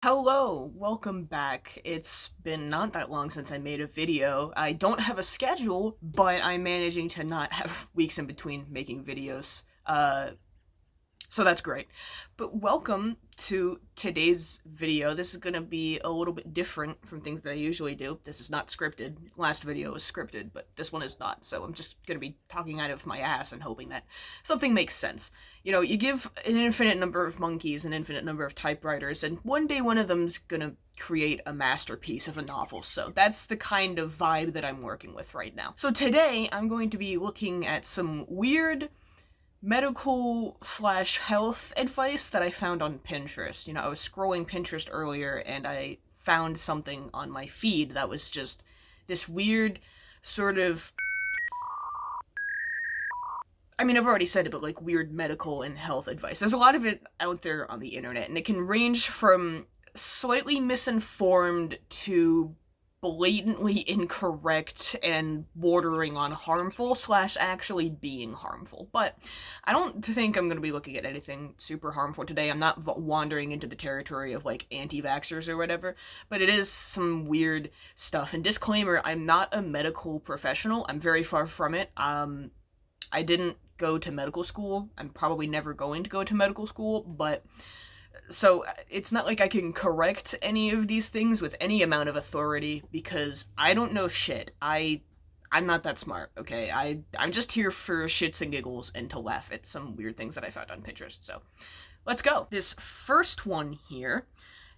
Hello, welcome back. It's been not that long since I made a video. I don't have a schedule, but I'm managing to not have weeks in between making videos. So that's great. But welcome to today's video. This is gonna be a little bit different from things that I usually do. This is not scripted. Last video was scripted, but this one is not. So I'm just gonna be talking out of my ass and hoping that something makes sense. You know, you give an infinite number of monkeys an infinite number of typewriters, and one day one of them's gonna create a masterpiece of a novel. So that's the kind of vibe that I'm working with right now. So today I'm going to be looking at some weird medical slash health advice that I found on Pinterest. You know, I was scrolling Pinterest earlier and I found something on my feed that was just this weird sort of, I mean, I've already said it, but like weird medical and health advice. There's a lot of it out there on the internet, and it can range from slightly misinformed to blatantly incorrect and bordering on harmful slash actually being harmful. But I don't think I'm going to be looking at anything super harmful today. I'm not wandering into the territory of like anti-vaxxers or whatever, but it is some weird stuff. And disclaimer, I'm not a medical professional. I'm very far from it. I didn't go to medical school. I'm probably never going to go to medical school, but so it's not like I can correct any of these things with any amount of authority because I don't know shit. I'm not that smart, okay? I'm just here for shits and giggles and to laugh at some weird things that I found on Pinterest. So, let's go. This first one here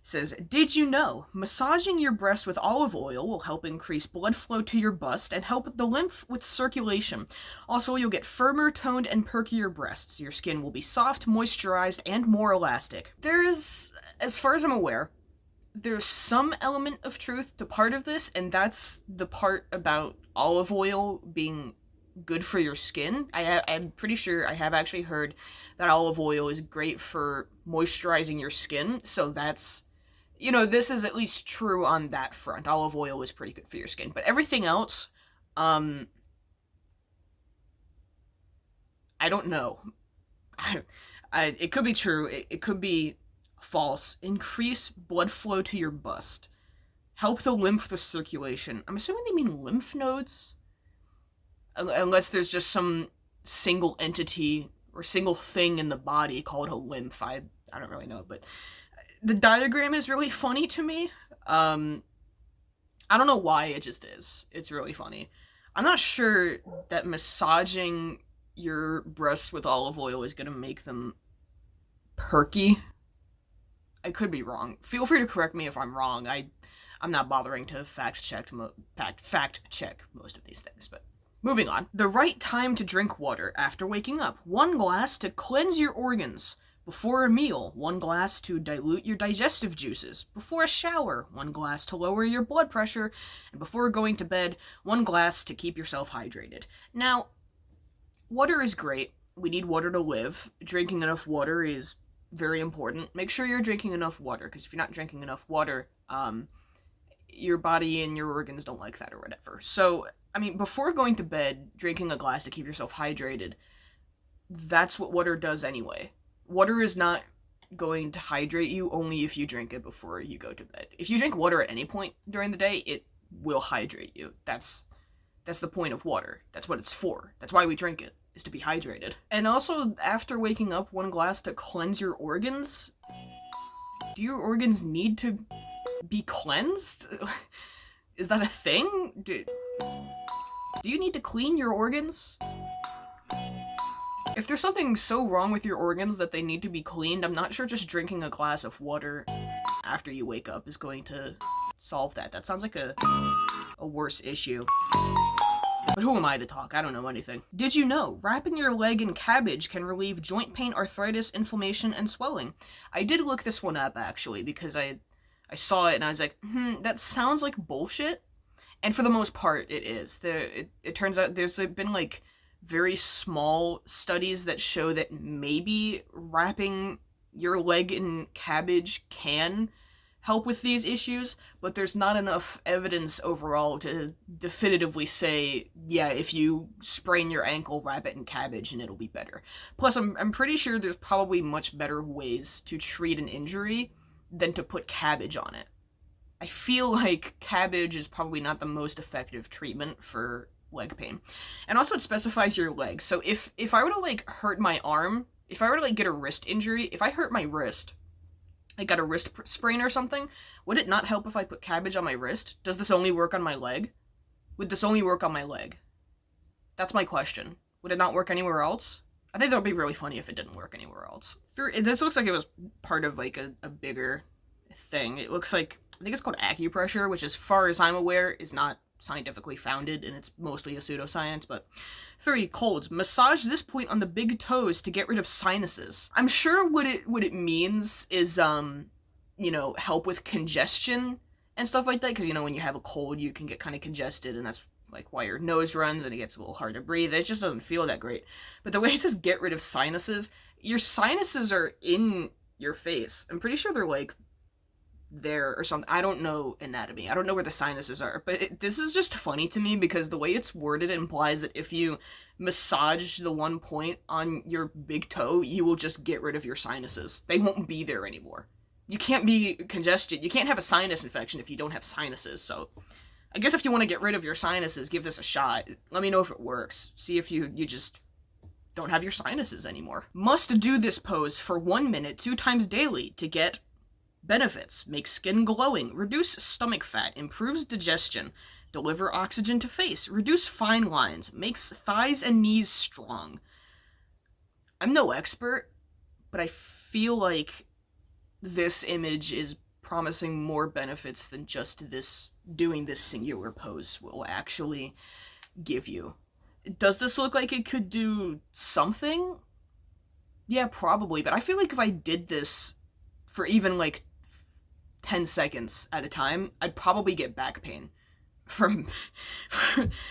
says, "Did you know massaging your breast with olive oil will help increase blood flow to your bust and help the lymph with circulation? Also, you'll get firmer, toned, and perkier breasts. Your skin will be soft, moisturized, and more elastic." There's, as far as I'm aware, there's some element of truth to part of this, and that's the part about olive oil being good for your skin. I'm pretty sure I have actually heard that olive oil is great for moisturizing your skin, so that's, you know, this is at least true on that front. Olive oil is pretty good for your skin. But everything else, I don't know. It could be true. It could be false. Increase blood flow to your bust. Help the lymph with circulation. I'm assuming they mean lymph nodes? Unless there's just some single entity or single thing in the body called a lymph. I don't really know, but the diagram is really funny to me. I don't know why, it just is. It's really funny. I'm not sure that massaging your breasts with olive oil is gonna make them perky. I could be wrong. Feel free to correct me if I'm wrong. I'm not bothering to fact check most of these things, but moving on. The right time to drink water after waking up. 1 glass to cleanse your organs. Before a meal, 1 glass to dilute your digestive juices. Before a shower, 1 glass to lower your blood pressure. And before going to bed, 1 glass to keep yourself hydrated. Now, water is great. We need water to live. Drinking enough water is very important. Make sure you're drinking enough water, because if you're not drinking enough water, your body and your organs don't like that or whatever. So, I mean, before going to bed, drinking a glass to keep yourself hydrated, that's what water does anyway. Water is not going to hydrate you only if you drink it before you go to bed. If you drink water at any point during the day, it will hydrate you. That's the point of water. That's what it's for. That's why we drink it, is to be hydrated. And also, after waking up, 1 glass to cleanse your organs. Do your organs need to be cleansed? Is that a thing? Do you need to clean your organs? If there's something so wrong with your organs that they need to be cleaned, I'm not sure just drinking a glass of water after you wake up is going to solve that. That sounds like a worse issue. But who am I to talk? I don't know anything. Did you know wrapping your leg in cabbage can relieve joint pain, arthritis, inflammation, and swelling? I did look this one up, actually, because I saw it and I was like, that sounds like bullshit. And for the most part, it is. It turns out there's been, like, very small studies that show that maybe wrapping your leg in cabbage can help with these issues, but there's not enough evidence overall to definitively say, yeah, if you sprain your ankle, wrap it in cabbage and it'll be better. Plus, I'm pretty sure there's probably much better ways to treat an injury than to put cabbage on it. I feel like cabbage is probably not the most effective treatment for leg pain. And also it specifies your leg. So if I were to like hurt my arm, if I were to like get a wrist injury, if I hurt my wrist, I got a wrist sprain or something, would it not help if I put cabbage on my wrist? Does this only work on my leg? Would this only work on my leg? That's my question. Would it not work anywhere else? I think that would be really funny if it didn't work anywhere else. This looks like it was part of like a bigger thing. It looks like, I think it's called acupressure, which as far as I'm aware is not scientifically founded and it's mostly a pseudoscience. But 3, colds. Massage this point on the big toes to get rid of sinuses. I'm sure what it means is you know, help with congestion and stuff like that, because you know when you have a cold you can get kind of congested, and that's like why your nose runs and it gets a little hard to breathe. It just doesn't feel that great. But the way it says get rid of sinuses, your sinuses are in your face. I'm pretty sure they're like there or something. I don't know anatomy. I don't know where the sinuses are. But this is just funny to me because the way it's worded implies that if you massage the one point on your big toe, you will just get rid of your sinuses. They won't be there anymore. You can't be congested. You can't have a sinus infection if you don't have sinuses, so I guess if you want to get rid of your sinuses, give this a shot. Let me know if it works. See if you just don't have your sinuses anymore. Must do this pose for 1 minute 2 times daily to get benefits. Makes skin glowing. Reduce stomach fat. Improves digestion. Deliver oxygen to face. Reduce fine lines. Makes thighs and knees strong. I'm no expert, but I feel like this image is promising more benefits than just this, doing this singular pose will actually give you. Does this look like it could do something? Yeah, probably, but I feel like if I did this for even like 10 seconds at a time, I'd probably get back pain from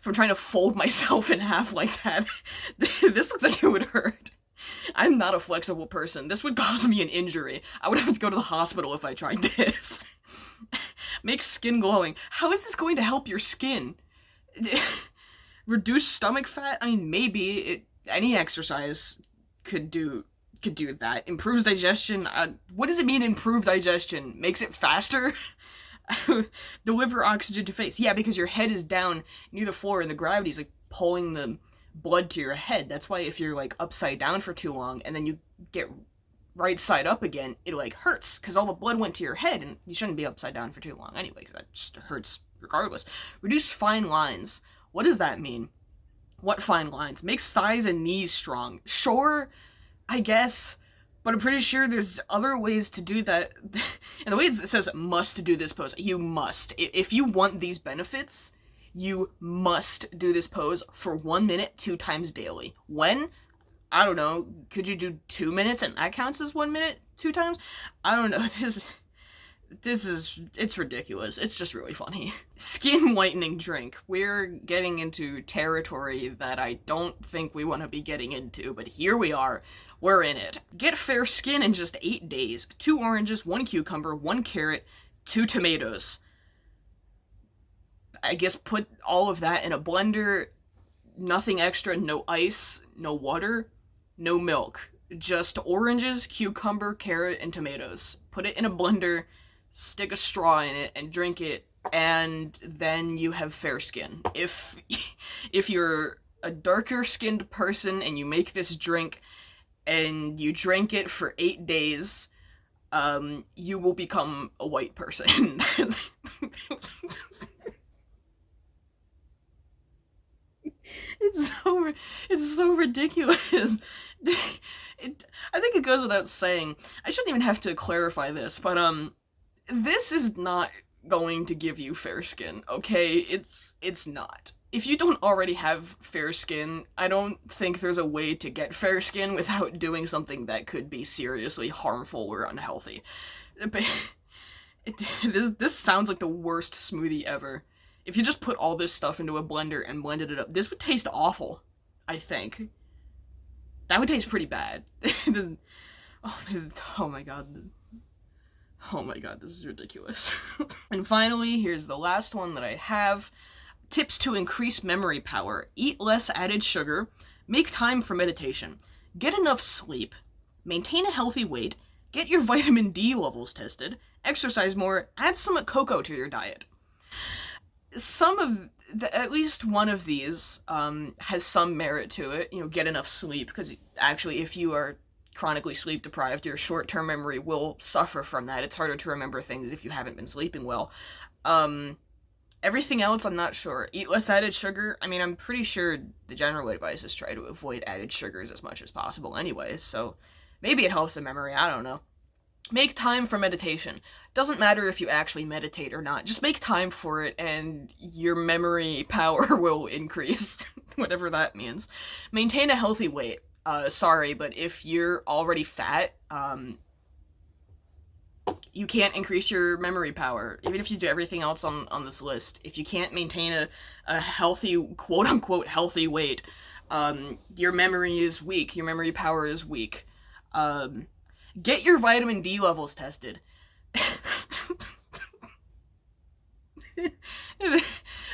trying to fold myself in half like that. This looks like it would hurt. I'm not a flexible person. This would cause me an injury. I would have to go to the hospital if I tried this. Make skin glowing. How is this going to help your skin? Reduce stomach fat? I mean, maybe. Any exercise could do that. Improves digestion? What does it mean, improve digestion? Makes it faster? Deliver oxygen to face. Yeah, because your head is down near the floor and the gravity's like pulling the blood to your head. That's why if you're like upside down for too long and then you get right side up again, it like hurts because all the blood went to your head, and you shouldn't be upside down for too long anyway, because that just hurts regardless. Reduce fine lines. What does that mean? What fine lines? Makes thighs and knees strong. Sure, I guess, but I'm pretty sure there's other ways to do that. And the way it says must do this pose, you must. If you want these benefits, you must do this pose for 1 minute 2 times daily. When? I don't know. Could you do 2 minutes and that counts as 1 minute 2 times? I don't know. It's ridiculous. It's just really funny. Skin whitening drink. We're getting into territory that I don't think we want to be getting into, but here we are. We're in it. Get fair skin in just 8 days. 2 oranges, 1 cucumber, 1 carrot, 2 tomatoes. I guess put all of that in a blender, nothing extra, no ice, no water, no milk. Just oranges, cucumber, carrot, and tomatoes. Put it in a blender, stick a straw in it, and drink it, and then you have fair skin. If you're a darker skinned person and you make this drink and you drink it for 8 days, you will become a white person. It's so ridiculous. I think it goes without saying. I shouldn't even have to clarify this, but this is not going to give you fair skin, okay? It's not. If you don't already have fair skin, I don't think there's a way to get fair skin without doing something that could be seriously harmful or unhealthy. This sounds like the worst smoothie ever. If you just put all this stuff into a blender and blended it up, this would taste awful, I think. That would taste pretty bad. Oh my god. Oh my god, this is ridiculous. And finally, here's the last one that I have. Tips to increase memory power. Eat less added sugar. Make time for meditation. Get enough sleep. Maintain a healthy weight. get your vitamin D levels tested, exercise more, add some cocoa to your diet. At least one of these has some merit to it. Get enough sleep, because actually if you are chronically sleep deprived, your short-term memory will suffer from that. It's harder to remember things if you haven't been sleeping well. Everything else, I'm not sure. Eat less added sugar. I mean, I'm pretty sure the general advice is try to avoid added sugars as much as possible anyway, so maybe it helps the memory, I don't know. Make time for meditation. Doesn't matter if you actually meditate or not. Just make time for it and your memory power will increase, whatever that means. Maintain a healthy weight. Sorry, but if you're already fat, you can't increase your memory power. Even if you do everything else on this list, if you can't maintain a healthy, quote-unquote healthy weight, your memory is weak. Your memory power is weak. Get your vitamin D levels tested.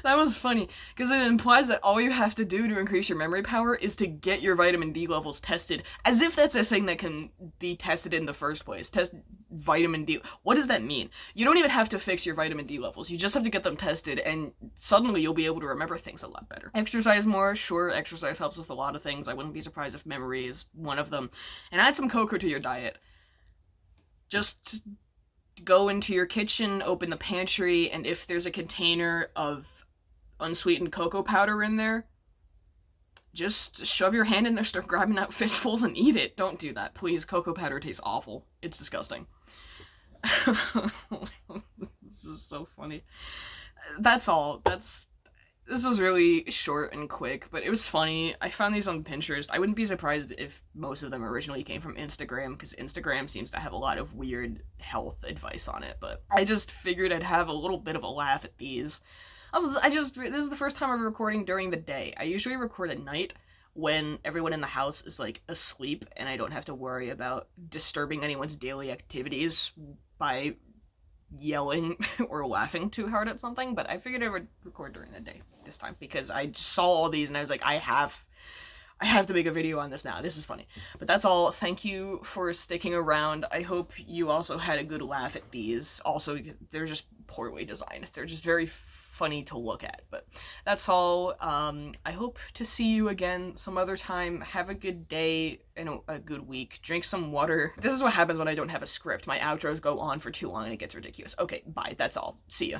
That was funny, because it implies that all you have to do to increase your memory power is to get your vitamin D levels tested, as if that's a thing that can be tested in the first place. Test vitamin D. What does that mean? You don't even have to fix your vitamin D levels. You just have to get them tested, and suddenly you'll be able to remember things a lot better. Exercise more. Sure, exercise helps with a lot of things. I wouldn't be surprised if memory is one of them. And add some cocoa to your diet. Just go into your kitchen, open the pantry, and if there's a container of unsweetened cocoa powder in there, just shove your hand in there, start grabbing out fistfuls, and eat it. Don't do that, please. Cocoa powder tastes awful. It's disgusting. This is so funny. That's all. This was really short and quick, but it was funny. I found these on Pinterest. I wouldn't be surprised if most of them originally came from Instagram, because Instagram seems to have a lot of weird health advice on it, but I just figured I'd have a little bit of a laugh at these. Also, this is the first time I'm recording during the day. I usually record at night when everyone in the house is, like, asleep, and I don't have to worry about disturbing anyone's daily activities by yelling or laughing too hard at something, but I figured I would record during the day this time, because I just saw all these and I was like, I have to make a video on this now. This is funny. But that's all. Thank you for sticking around. I hope you also had a good laugh at these. Also, they're just poorly designed. They're just very funny to look at, but that's all. I hope to see you again some other time. Have a good day and a good week. Drink some water. This is what happens when I don't have a script. My outros go on for too long and it gets ridiculous. Okay, bye. That's all. See ya.